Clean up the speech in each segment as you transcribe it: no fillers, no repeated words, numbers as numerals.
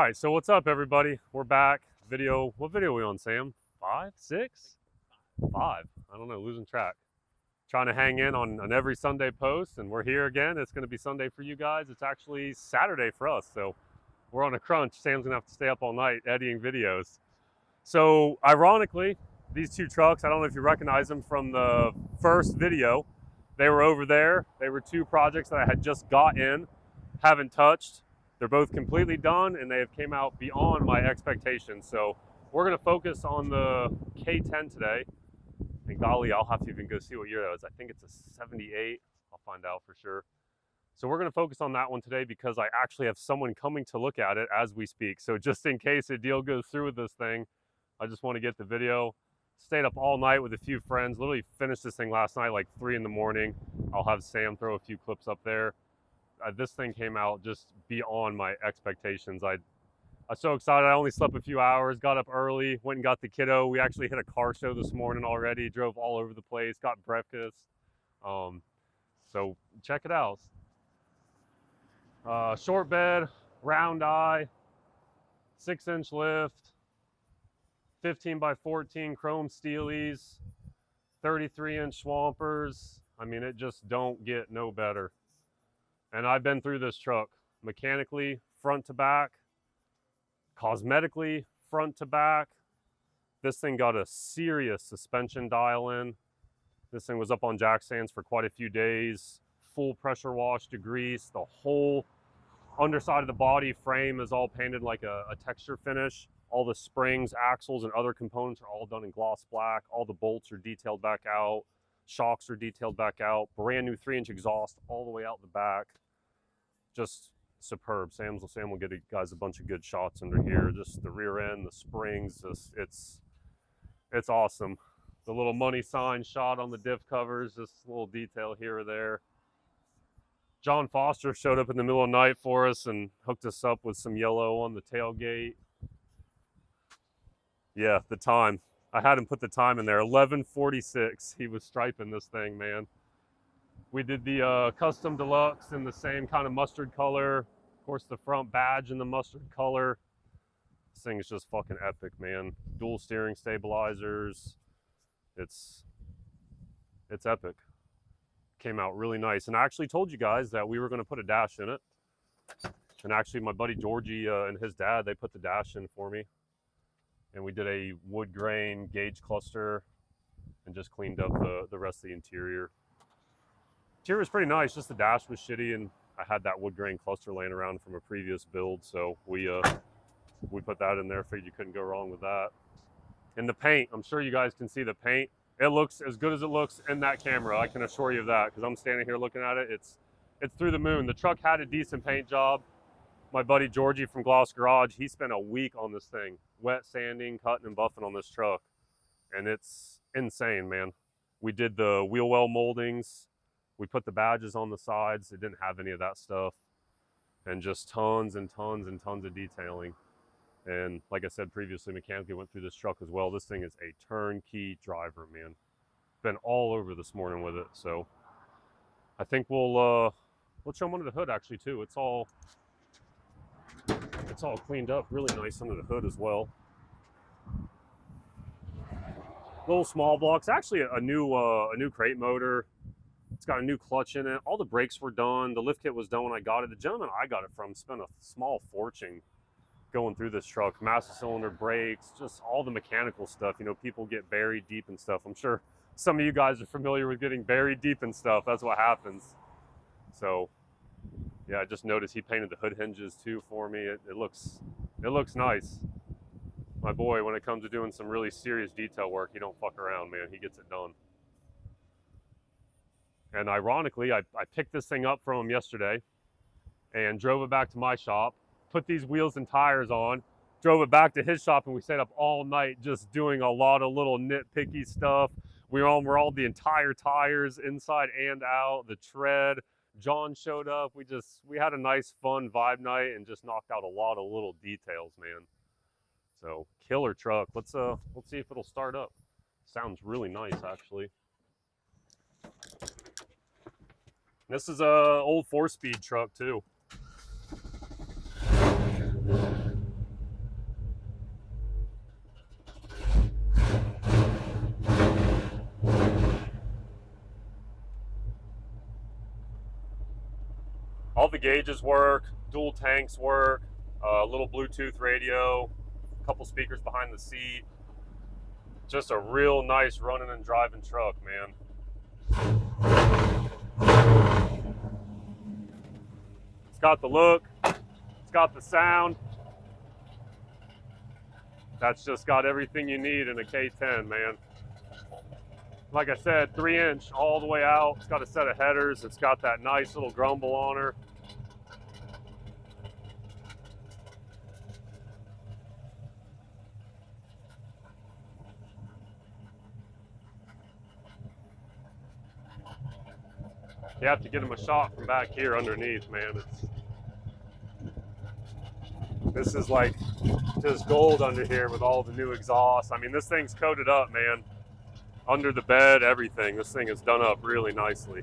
right, so what's up, everybody? We're back. What video are we on, Sam? 5, 6, 5. I don't know, losing track. Trying to hang in on every Sunday post, and we're here again. It's going to be Sunday for you guys. It's actually Saturday for us, so we're on a crunch. Sam's going to have to stay up all night editing videos. So, ironically, these two trucks, I don't know if you recognize them from the first video. They were over there. They were two projects that I had just got in, haven't touched. They're both completely done, and they have came out beyond my expectations. So we're going to focus on the K10 today. And golly, I'll have to even go see what year that is. I think it's a 78. I'll find out for sure. So we're going to focus on that one today because I actually have someone coming to look at it as we speak. So just in case a deal goes through with this thing, I just want to get the video. Stayed up all night with a few friends. Literally finished this thing last night like 3 in the morning. I'll have Sam throw a few clips up there. This thing came out just beyond my expectations. I was so excited. I only slept a few hours, got up early, went and got the kiddo. We actually hit a car show this morning already, drove all over the place, got breakfast. So check it out. Short bed, round eye, 6-inch lift, 15 by 14 chrome steelies, 33-inch swampers. I mean, it just don't get no better. And I've been through this truck mechanically, front to back, cosmetically, front to back. This thing got a serious suspension dial in. This thing was up on jack stands for quite a few days, full pressure wash to grease. The whole underside of the body frame is all painted like a texture finish. All the springs, axles, and other components are all done in gloss black. All the bolts are detailed back out. Shocks are detailed back out. Brand new 3-inch exhaust all the way out the back. Just superb. Sam will get you guys a bunch of good shots under here. Just the rear end, the springs, it's awesome. The little money sign shot on the diff covers, just a little detail here or there. John Foster showed up in the middle of the night for us and hooked us up with some yellow on the tailgate. Yeah, the time. I had him put the time in there, 11:46. He was striping this thing, man. We did the custom deluxe in the same kind of mustard color. Of course, the front badge in the mustard color. This thing is just fucking epic, man. Dual steering stabilizers. It's epic. Came out really nice. And I actually told you guys that we were going to put a dash in it. And actually, my buddy Georgie and his dad, they put the dash in for me. And we did a wood grain gauge cluster and just cleaned up the rest of the interior. Interior was pretty nice, just the dash was shitty, and I had that wood grain cluster laying around from a previous build, so we put that in there, figured you couldn't go wrong with that. And the paint, I'm sure you guys can see the paint. It looks as good as it looks in that camera, I can assure you of that, because I'm standing here looking at it. It's through the moon. The truck had a decent paint job. My buddy Georgie from Gloss Garage, he spent a week on this thing, wet sanding, cutting and buffing on this truck, and it's insane, man. We did the wheel well moldings. We put the badges on the sides. It didn't have any of that stuff. And just tons and tons and tons of detailing. And like I said previously, mechanically went through this truck as well. This thing is a turnkey driver, man. Been all over this morning with it. So I think let's show them under the hood actually too. It's all cleaned up really nice under the hood as well. Little small blocks. Actually a new crate motor. It's got a new clutch in it. All the brakes were done. The lift kit was done when I got it. The gentleman I got it from spent a small fortune going through this truck. Master cylinder brakes, just all the mechanical stuff. You know, people get buried deep in stuff. I'm sure some of you guys are familiar with getting buried deep in stuff. That's what happens. So, yeah, I just noticed he painted the hood hinges too for me. It looks nice. My boy, when it comes to doing some really serious detail work, he don't fuck around, man. He gets it done. And ironically, I picked this thing up from him yesterday and drove it back to my shop, put these wheels and tires on, drove it back to his shop, and we stayed up all night just doing a lot of little nitpicky stuff. We overhauled the entire tires inside and out, the tread. John showed up. We had a nice fun vibe night and just knocked out a lot of little details, man. So killer truck. Let's see if it'll start up. Sounds really nice, actually. This is a old 4-speed truck too. All the gauges work, dual tanks work, a little Bluetooth radio, a couple speakers behind the seat. Just a real nice running and driving truck, man. It's got the look, it's got the sound. That's just got everything you need in a K10, man. Like I said, 3-inch all the way out. It's got a set of headers. It's got that nice little grumble on her. You have to get them a shot from back here underneath, man. This is like just gold under here with all the new exhausts. I mean, this thing's coated up, man. Under the bed, everything. This thing is done up really nicely.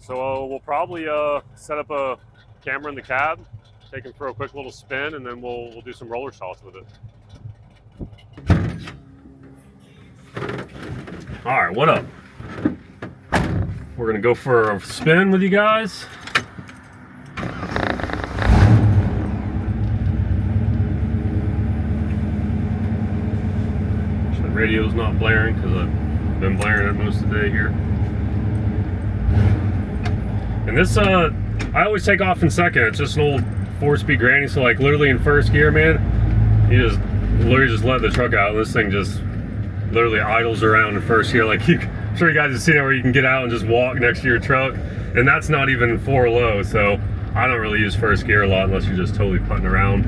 So we'll probably set up a camera in the cab, take him for a quick little spin, and then we'll do some roller shots with it. All right, what up? We're gonna go for a spin with you guys. The radio's not blaring because I've been blaring it most of the day here. And this, I always take off in second. It's just an old 4-speed granny, so like literally in first gear, man, you just literally just let the truck out and this thing just literally idles around in first gear. Like I'm sure you guys have seen it where you can get out and just walk next to your truck, and that's not even 4 low, so I don't really use first gear a lot unless you're just totally putting around.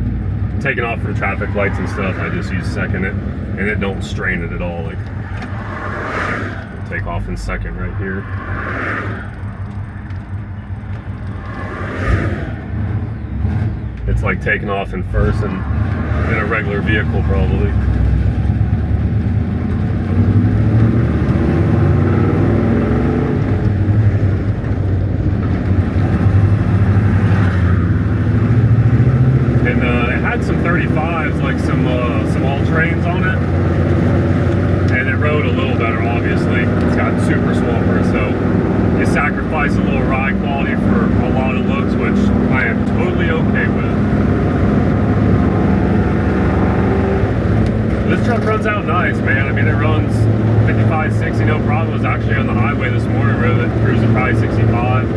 Taking off from traffic lights and stuff, I just use second it, and it don't strain it at all. Like, take off in second right here. It's like taking off in first in a regular vehicle probably. And it had some 35s, like some all-trains on it, and it rode a little better, obviously. It's got super swamper, so you sacrifice a little ride quality for a lot of looks, which I am totally okay with. This truck runs out nice, man. I mean, it runs 55, 60, no problem. I was actually on the highway this morning, cruising probably 65.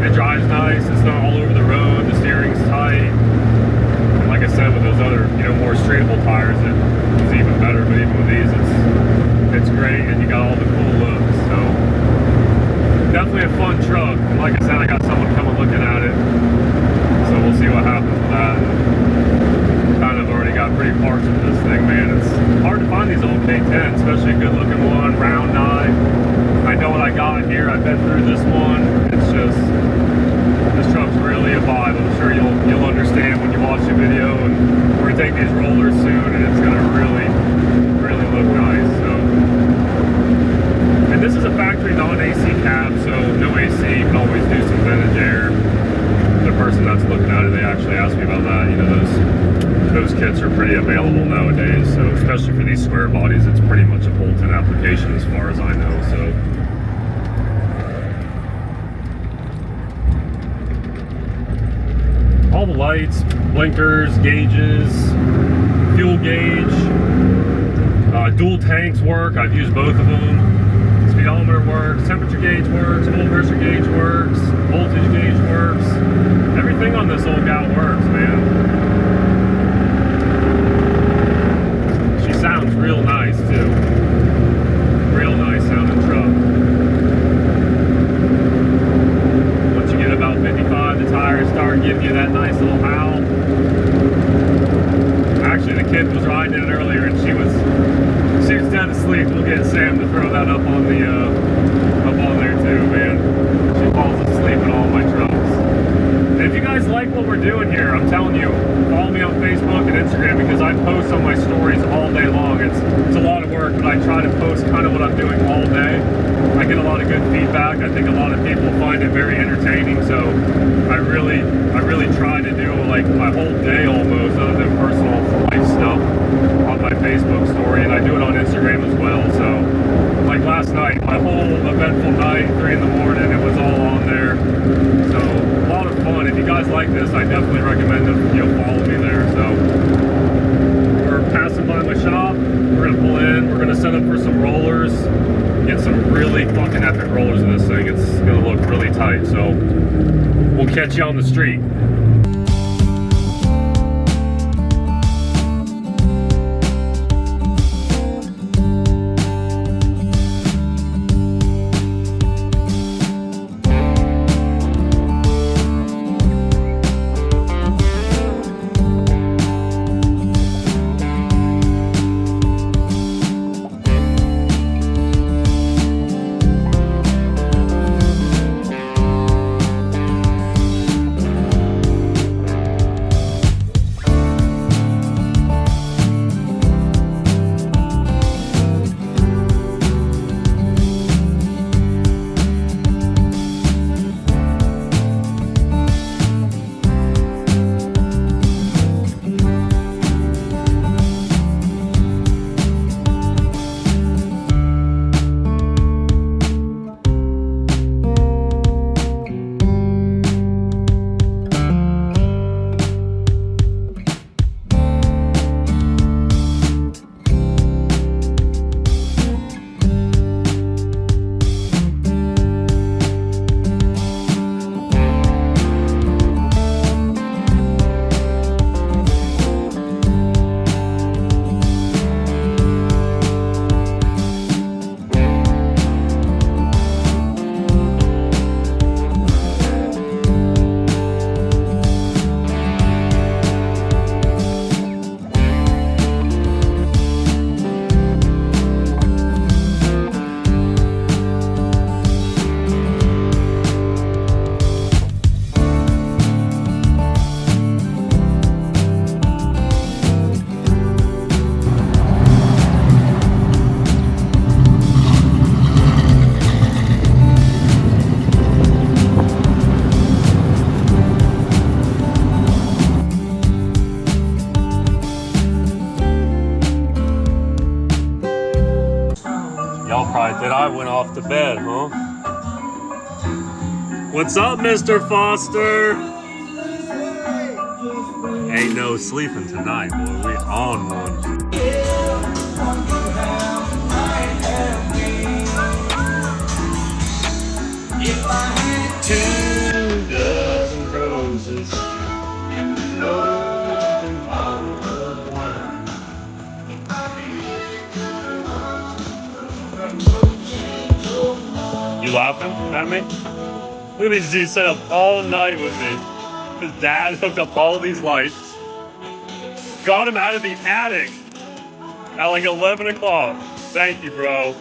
It drives nice. It's not all over the road. The steering's tight. And like I said, with those other, more straightable tires, it's even better. But even with these, it's great, and you got all the cool looks. So definitely a fun truck. And like I said, I got someone coming looking at it, so we'll see what happens with that. Kind of already got pretty partial to this thing, man. It's hard to find these old K10s, especially a good looking one, round eye. I know what I got here. I've been through this one. It's just, this truck's really a vibe. I'm sure you'll understand when you watch the video, and we're gonna take these rollers soon, and it's gonna really look nice. So, and this is a factory non-AC cab, so no AC. You can always do some vintage air. The person that's looking at it, they actually asked me about that. Those kits are pretty available nowadays, so especially for these square bodies, it's pretty much a bolt-in application as far as I know. So all the lights, blinkers, gauges, fuel gauge, dual tanks work. I've used both of them. Speedometer works, temperature gauge works, oil pressure gauge works, voltage gauge works. Everything on this old gal works, man. She sounds real nice too. Real nice sounding truck. Once you get about 55, the tires start giving you that nice little howl. Actually, the kid was riding it earlier, and she was dead asleep. We'll get Sam to throw that up on there too. feedback. I think a lot of people find it very entertaining, so I really try to do like my whole day almost, other than personal life stuff, on my Facebook story, and I do it on Instagram as well. So like last night, my whole eventful night, 3 in the morning, it was all on there. So a lot of fun. If you guys like this, I definitely recommend to follow me there. So we're passing by my shop. We're gonna pull in. We're gonna set up for some rollers. Get some really fucking epic rollers in this thing. It's gonna look really tight. So we'll catch you on the street. Y'all probably thought I went off to bed, huh? What's up, Mr. Foster? Ain't no sleeping tonight, boy. We on one. If I had 2 dozen roses, loaded in bottle of wine. You laughing at me? Look at these dudes set up all night with me. His dad hooked up all these lights. Got him out of the attic at like 11 o'clock. Thank you, bro.